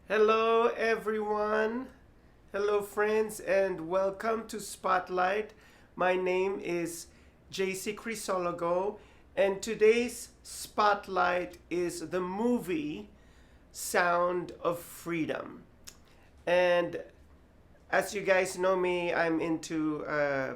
Hello, everyone. Hello, friends, and welcome to Spotlight. My name is JC Crisologo, and today's Spotlight is the movie Sound of Freedom. And as you guys know me, I'm into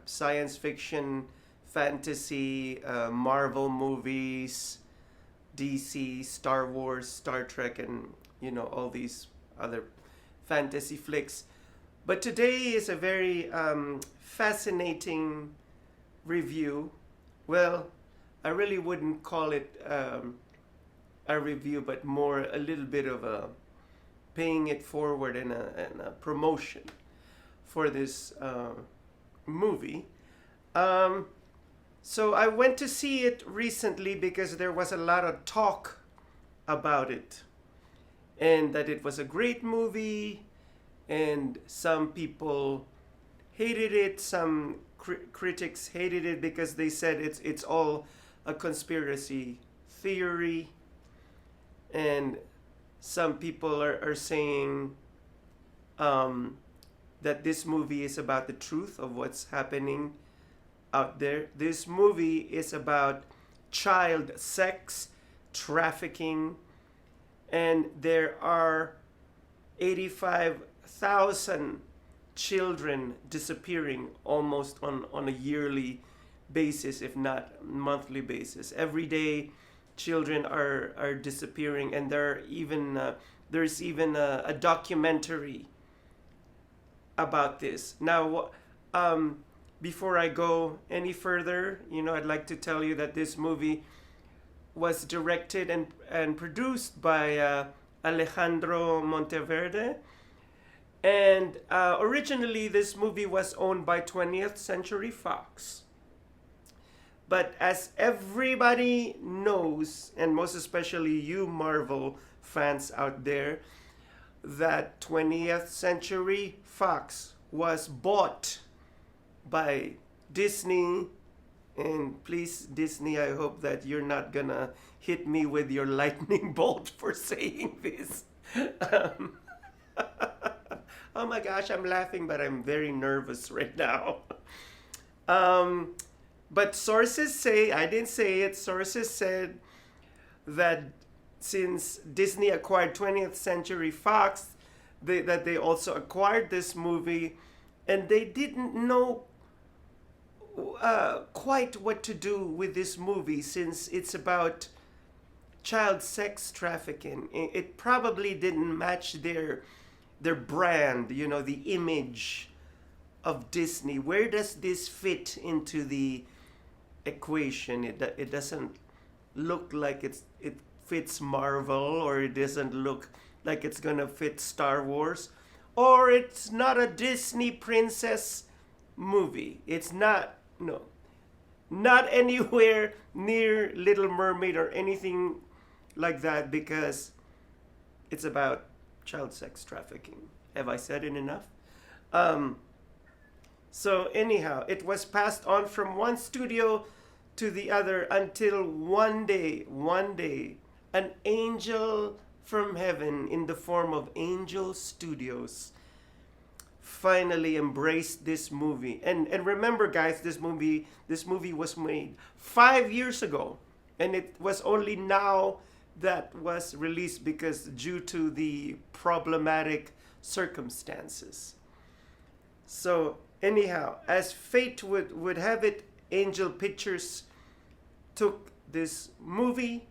science fiction, fantasy, Marvel movies, DC, Star Wars, Star Trek, and all these other fantasy flicks. But today is a very fascinating review. Well, I really wouldn't call it a review, but more a little bit of a paying it forward and a promotion for this movie. Um, so I went to see it recently because there was a lot of talk about it and that it was a great movie, and some people hated it. Some critics hated it because they said it's all a conspiracy theory, and some people are saying that this movie is about the truth of what's happening out there. This movie is about child sex trafficking, and there are 85,000 children disappearing almost on a yearly basis, if not monthly basis. Every day, children are disappearing, and there's even a documentary about this. Now, before I go any further, I'd like to tell you that this movie was directed and produced by Alejandro Monteverde. And originally, this movie was owned by 20th Century Fox. But as everybody knows, and most especially you Marvel fans out there, that 20th Century Fox was bought by Disney. And please, Disney, I hope that you're not gonna hit me with your lightning bolt for saying this. Um, oh my gosh, I'm laughing, but I'm very nervous right now. Um, but sources say, I didn't say it, sources said that since Disney acquired 20th Century Fox, that they also acquired this movie, and they didn't know quite what to do with this movie since it's about child sex trafficking. It probably didn't match their brand, the image of Disney. Where does this fit into the equation? It doesn't look like it fits Marvel, or it doesn't look like it's gonna fit Star Wars, or it's not a Disney princess movie. It's not. No, not anywhere near Little Mermaid or anything like that, because it's about child sex trafficking. Have I said it enough? So anyhow, it was passed on from one studio to the other until one day, an angel from heaven in the form of Angel Studios finally embraced this movie. And remember, guys, this movie was made 5 years ago, and it was only now that was released because due to the problematic circumstances. So anyhow, as fate would have it, Angel Pictures took this movie,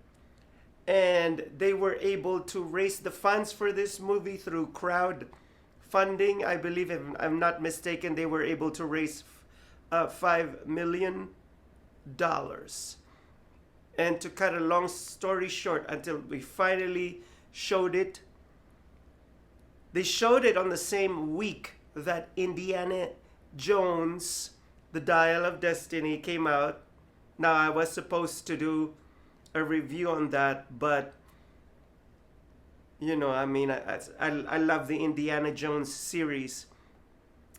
and they were able to raise the funds for this movie through crowdfunding. I believe, if I'm not mistaken, they were able to raise $5 million. And to cut a long story short, until we finally showed it, they showed it on the same week that Indiana Jones, The Dial of Destiny, came out. Now, I was supposed to do a review on that, but I love the Indiana Jones series,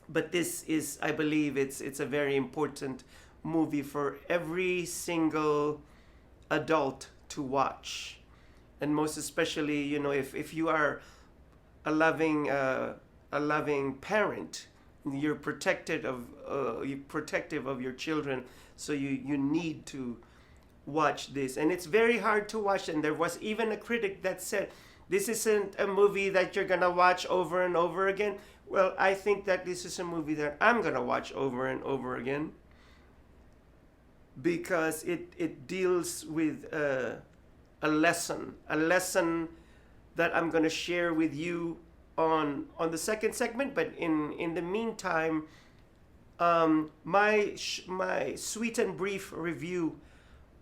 but this is, I believe, it's a very important movie for every single adult to watch, and most especially, if you are a loving parent. You're protective of your children, so you need to watch this. And it's very hard to watch. And there was even a critic that said, this isn't a movie that you're gonna watch over and over again. Well, I think that this is a movie that I'm gonna watch over and over again, because it deals with a lesson that I'm gonna share with you on the second segment. But in the meantime, my sweet and brief review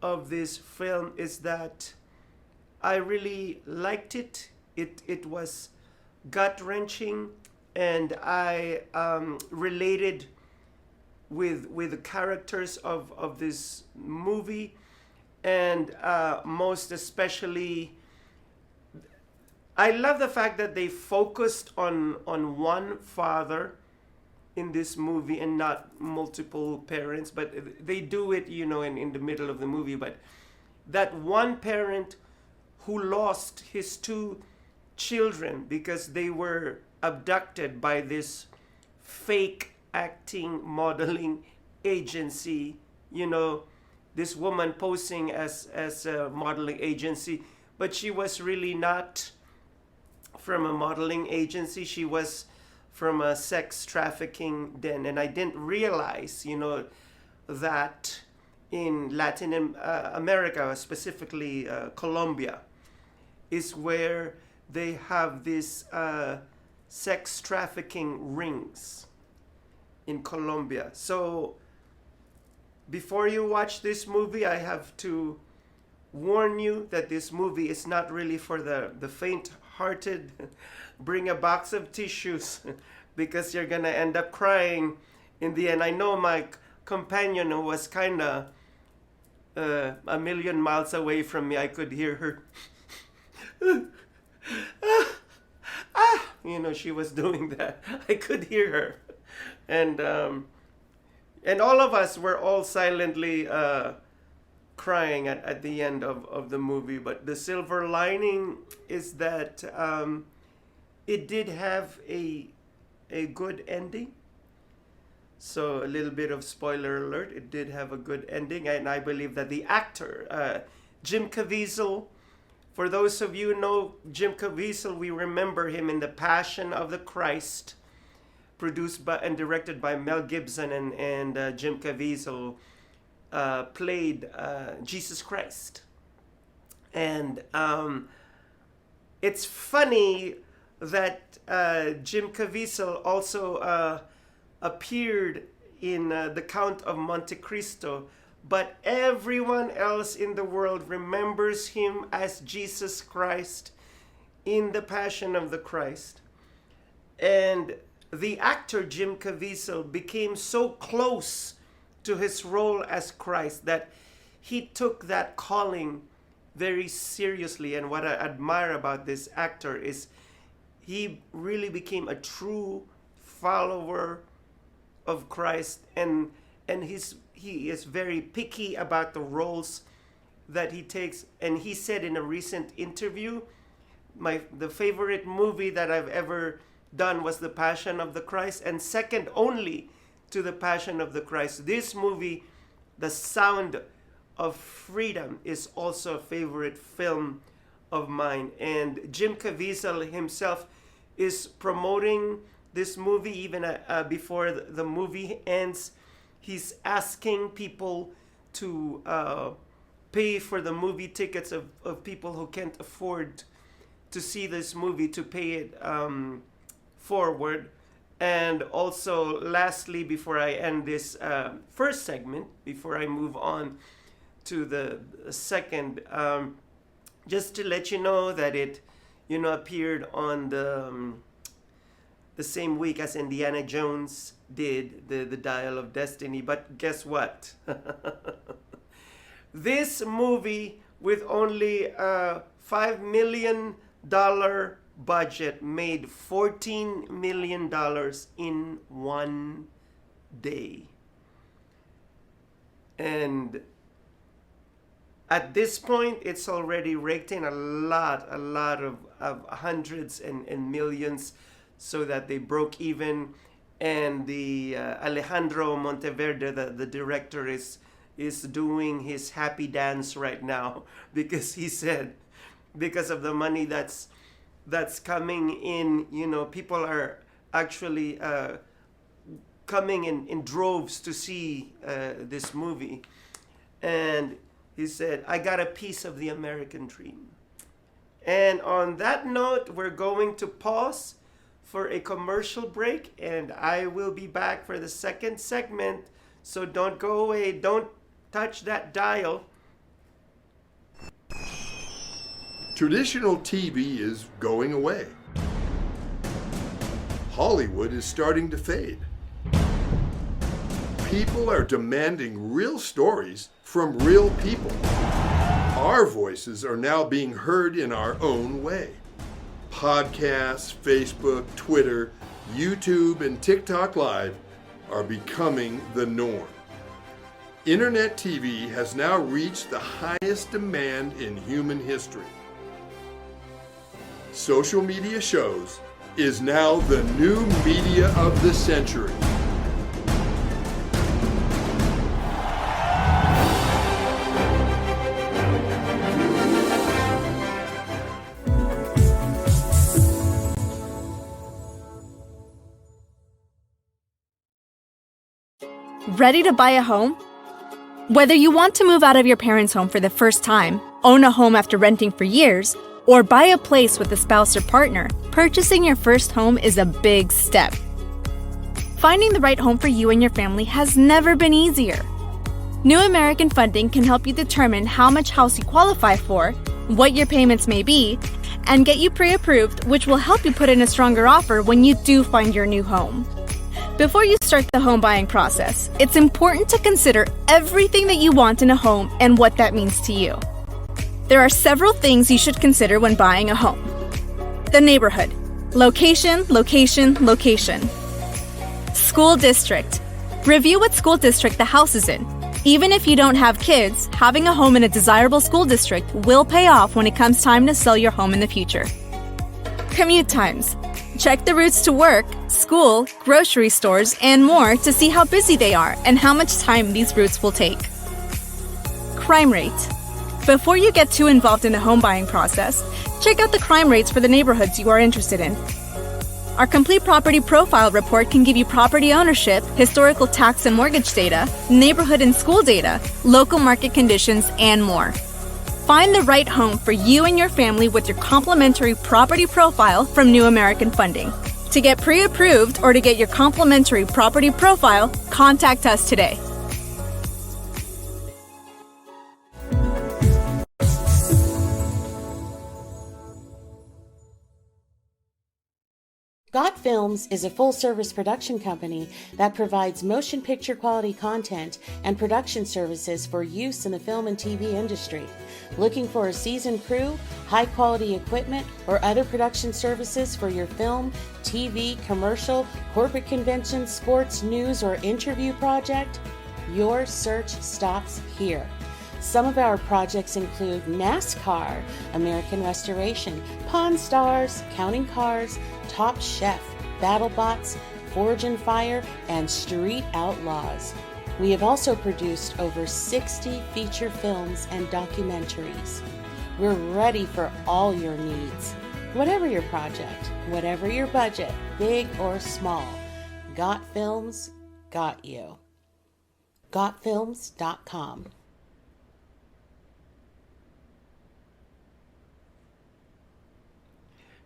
of this film is that I really liked it. It was gut-wrenching, and I related with the characters of this movie, and most especially, I love the fact that they focused on one father in this movie and not multiple parents. But they do it, in the middle of the movie. But that one parent who lost his two children because they were abducted by this fake acting modeling agency, this woman posing as a modeling agency, but she was really not from a modeling agency. She was from a sex trafficking den. And I didn't realize, that in Latin America, specifically Colombia, is where they have this sex trafficking rings in Colombia. So before you watch this movie, I have to warn you that this movie is not really for the faint-hearted. Bring a box of tissues because you're gonna end up crying in the end. I know my companion, who was kind of a million miles away from me, I could hear her. She was doing that. I could hear her, and all of us were all silently crying at the end of the movie. But the silver lining is that it did have a good ending. So a little bit of spoiler alert, it did have a good ending. And I believe that the actor, Jim Caviezel, for those of you who know Jim Caviezel, we remember him in The Passion of the Christ, produced by and directed by Mel Gibson, and Jim Caviezel played Jesus Christ. And it's funny that Jim Caviezel also appeared in The Count of Monte Cristo, but everyone else in the world remembers him as Jesus Christ in The Passion of the Christ. And the actor Jim Caviezel became so close to his role as Christ that he took that calling very seriously. And what I admire about this actor is he really became a true follower of Christ, and he is very picky about the roles that he takes. And he said in a recent interview, the favorite movie that I've ever done was The Passion of the Christ, and second only to The Passion of the Christ, this movie, The Sound of Freedom, is also a favorite film of mine. And Jim Caviezel himself is promoting this movie even before the movie ends. He's asking people to pay for the movie tickets of people who can't afford to see this movie, to pay it forward. And also, lastly, before I end this first segment, before I move on to the second, just to let you know that it appeared on the same week as Indiana Jones did, the Dial of Destiny. But guess what? This movie, with only a $5 million budget, made $14 million in one day. And At this point, it's already raked in a lot of hundreds and millions, so that they broke even. And the Alejandro Monteverde, the director, is doing his happy dance right now because he said, because of the money that's coming in, people are actually coming in droves to see this movie. And he said, I got a piece of the American dream. And on that note, we're going to pause for a commercial break, and I will be back for the second segment. So don't go away. Don't touch that dial. Traditional TV is going away. Hollywood is starting to fade. People are demanding real stories from real people. Our voices are now being heard in our own way. Podcasts, Facebook, Twitter, YouTube, and TikTok Live are becoming the norm. Internet TV has now reached the highest demand in human history. Social media shows is now the new media of the century. Ready to buy a home? Whether you want to move out of your parents' home for the first time, own a home after renting for years, or buy a place with a spouse or partner, purchasing your first home is a big step. Finding the right home for you and your family has never been easier. New American Funding can help you determine how much house you qualify for, what your payments may be, and get you pre-approved, which will help you put in a stronger offer when you do find your new home. Before you start the home buying process, it's important to consider everything that you want in a home and what that means to you. There are several things you should consider when buying a home. The neighborhood. Location, location, location. School district. Review what school district the house is in. Even if you don't have kids, having a home in a desirable school district will pay off when it comes time to sell your home in the future. Commute times. Check the routes to work, school, grocery stores, and more to see how busy they are and how much time these routes will take. Crime rate. Before you get too involved in the home buying process, check out the crime rates for the neighborhoods you are interested in. Our complete property profile report can give you property ownership, historical tax and mortgage data, neighborhood and school data, local market conditions, and more. Find the right home for you and your family with your complimentary property profile from New American Funding. To get pre-approved or to get your complimentary property profile, contact us today. Got Films is a full-service production company that provides motion picture quality content and production services for use in the film and TV industry. Looking for a seasoned crew, high-quality equipment, or other production services for your film, TV, commercial, corporate convention, sports, news, or interview project? Your search stops here. Some of our projects include NASCAR, American Restoration, Pawn Stars, Counting Cars, Top Chef, BattleBots, Forge and Fire, and Street Outlaws. We have also produced over 60 feature films and documentaries. We're ready for all your needs. Whatever your project, whatever your budget, big or small, Got Films got you. GotFilms.com.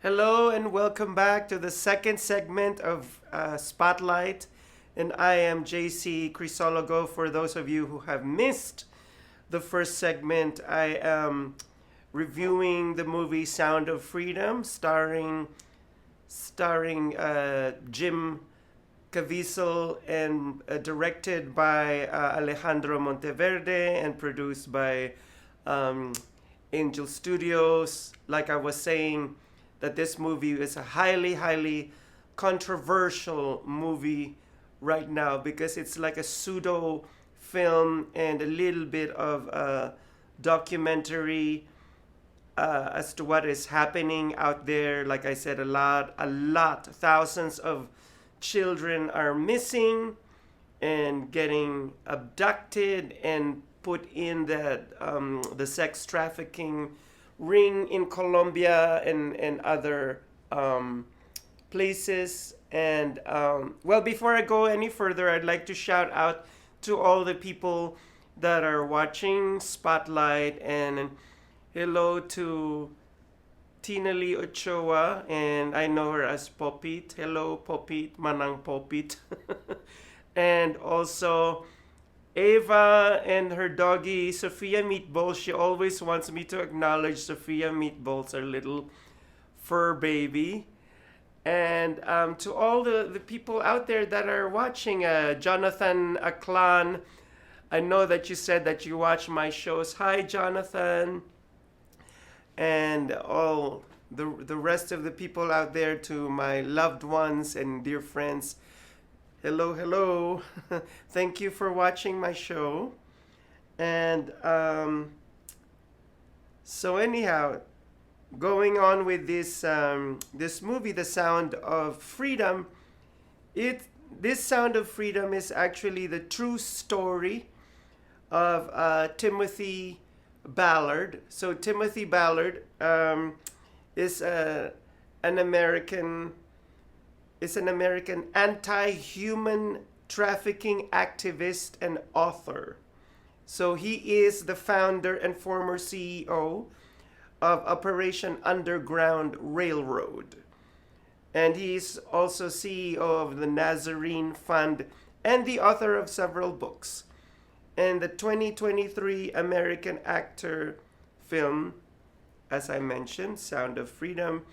Hello and welcome back to the second segment of Spotlight. And I am JC Crisologo. For those of you who have missed the first segment, I am reviewing the movie Sound of Freedom, starring Jim Caviezel, and directed by Alejandro Monteverde and produced by Angel Studios. Like I was saying, that this movie is a highly controversial movie right now because it's like a pseudo film and a little bit of documentary as to what is happening out there. Like I said, thousands of children are missing and getting abducted and put in the sex trafficking ring in Colombia and other places. And well, before I go any further, I'd like to shout out to all the people that are watching Spotlight, and hello to Tina Lee Ochoa, and I know her as Popit. Hello, Popit, Manang Popit. And also Ava and her doggy, Sophia Meatballs. She always wants me to acknowledge Sophia Meatballs, our little fur baby. And to all the people out there that are watching, Jonathan Aklan, I know that you said that you watch my shows. Hi, Jonathan. And all the rest of the people out there, to my loved ones and dear friends, hello, hello. Thank you for watching my show. And so anyhow, going on with this this movie, The Sound of Freedom. This Sound of Freedom is actually the true story of Timothy Ballard. So Timothy Ballard is an American anti-human trafficking activist and author. So he is the founder and former CEO of Operation Underground Railroad. And he's also CEO of the Nazarene Fund and the author of several books. And the 2023 American actor film, as I mentioned, Sound of Freedom,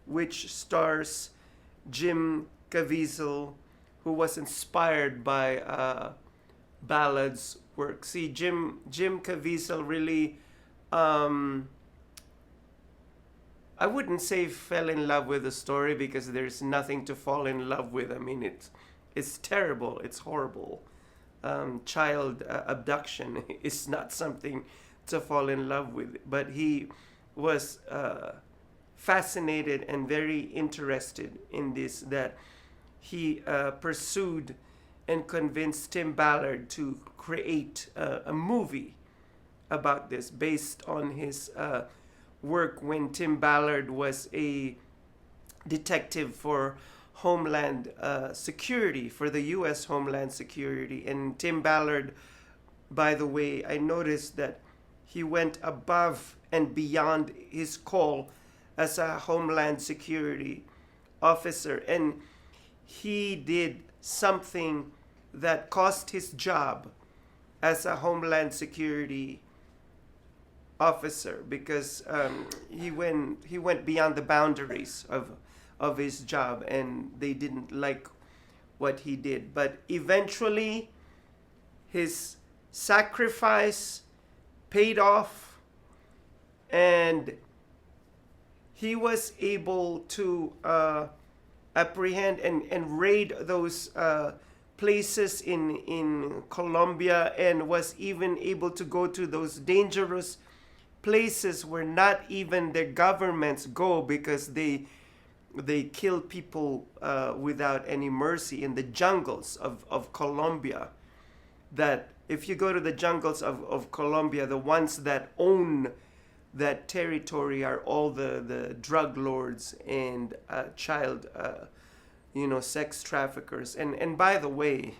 which stars Jim Caviezel, who was inspired by Ballard's work. See, Jim Caviezel really, I wouldn't say fell in love with the story, because there's nothing to fall in love with. I mean, it's terrible, it's horrible. Child abduction is not something to fall in love with, but he was fascinated and very interested in this, that he pursued and convinced Tim Ballard to create a movie about this based on his work when Tim Ballard was a detective for Homeland Security, for the U.S. Homeland Security. And Tim Ballard, by the way, I noticed that he went above and beyond his call as a Homeland Security officer. And he did something that cost his job as a Homeland Security officer, because he went beyond the boundaries of his job, and they didn't like what he did. But eventually his sacrifice paid off, and he was able to apprehend and raid those places in Colombia, and was even able to go to those dangerous places where not even the governments go, because they kill people without any mercy in the jungles of Colombia. That if you go to the jungles of Colombia, the ones that own that territory are all the drug lords and child sex traffickers. And by the way,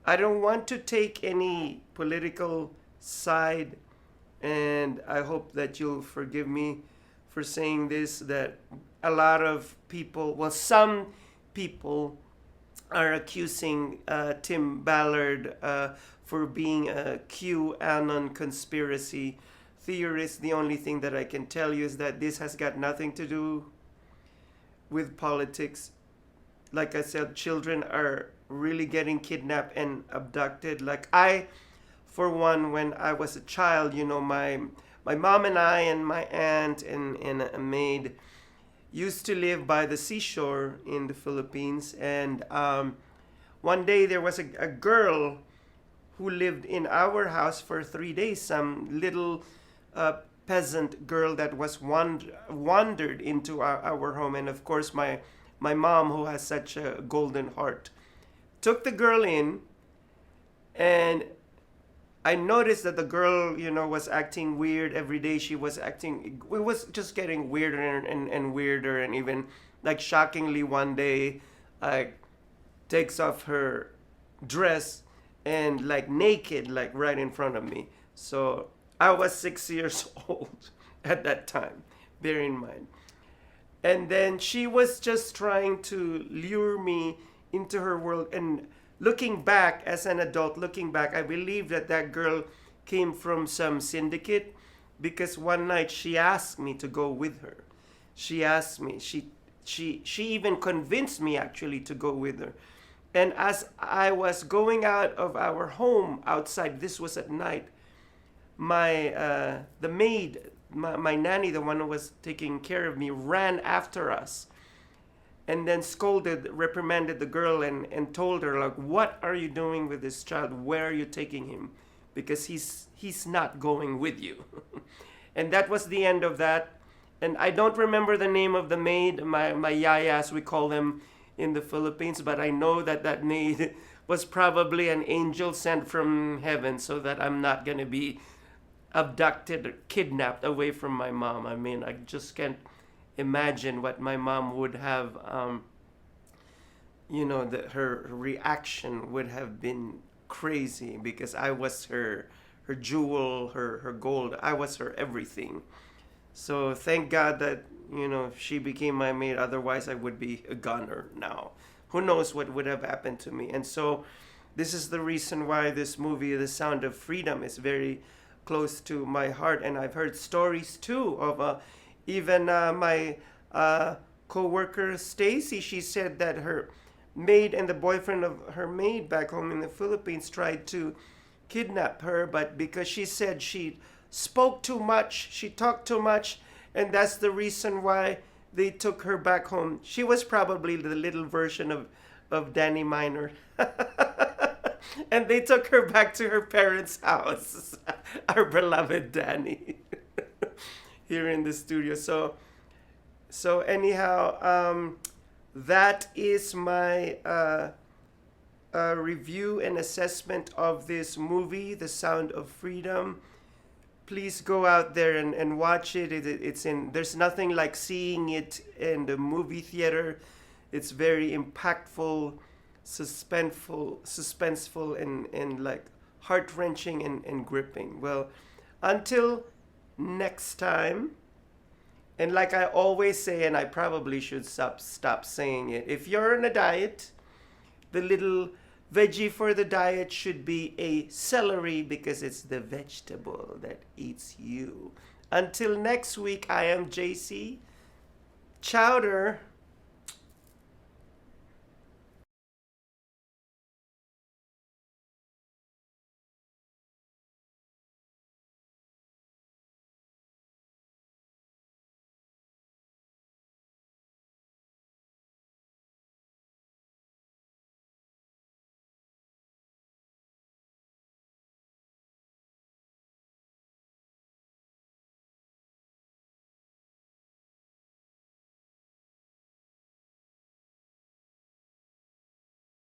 I don't want to take any political side, and I hope that you'll forgive me for saying this, that a lot of people, well, some people are accusing Tim Ballard for being a QAnon conspiracy theorist. The only thing that I can tell you is that this has got nothing to do with politics. Like I said, children are really getting kidnapped and abducted. Like I, for one, when I was a child, my mom and I and my aunt and a maid used to live by the seashore in the Philippines. And one day there was a girl who lived in our house for 3 days, some little peasant girl that was wandered into our home. And of course, my mom, who has such a golden heart, took the girl in, and I noticed that the girl, was acting weird every day. It was just getting weirder and weirder, and even like shockingly one day, takes off her dress and like naked, like right in front of me. So I was 6 years old at that time, bear in mind. And then she was just trying to lure me into her world. And looking back, as an adult, I believe that girl came from some syndicate, because one night she asked me to go with her. She asked me, she even convinced me actually to go with her. And as I was going out of our home outside, this was at night, the maid, my nanny, the one who was taking care of me, ran after us and then reprimanded the girl and told her, like, what are you doing with this child? Where are you taking him? Because he's not going with you. And that was the end of that. And I don't remember the name of the maid, my yaya, as we call them in the Philippines, but I know that maid was probably an angel sent from heaven, so that I'm not going to be abducted or kidnapped away from my mom. I mean, I just can't imagine what my mom would have, her reaction would have been crazy, because I was her jewel, her gold. I was her everything. So thank God that, she became my maid. Otherwise, I would be a goner now. Who knows what would have happened to me. And so this is the reason why this movie, The Sound of Freedom, is very close to my heart. And I've heard stories too of even my co-worker Stacy. She said that her maid and the boyfriend of her maid back home in the Philippines tried to kidnap her, but because she said she spoke too much, she talked too much, and that's the reason why they took her back home. She was probably the little version of Danny Minor. And they took her back to her parents' house, our beloved Danny, here in the studio. So anyhow, that is my review and assessment of this movie, The Sound of Freedom. Please go out there and watch it. There's nothing like seeing it in the movie theater. It's very impactful, suspenseful, and like heart-wrenching and gripping. Well, until next time, and like I always say, and I probably should stop saying it, if you're on a diet, the little veggie for the diet should be a celery, because it's the vegetable that eats you. Until next week, I am JC. Chowder.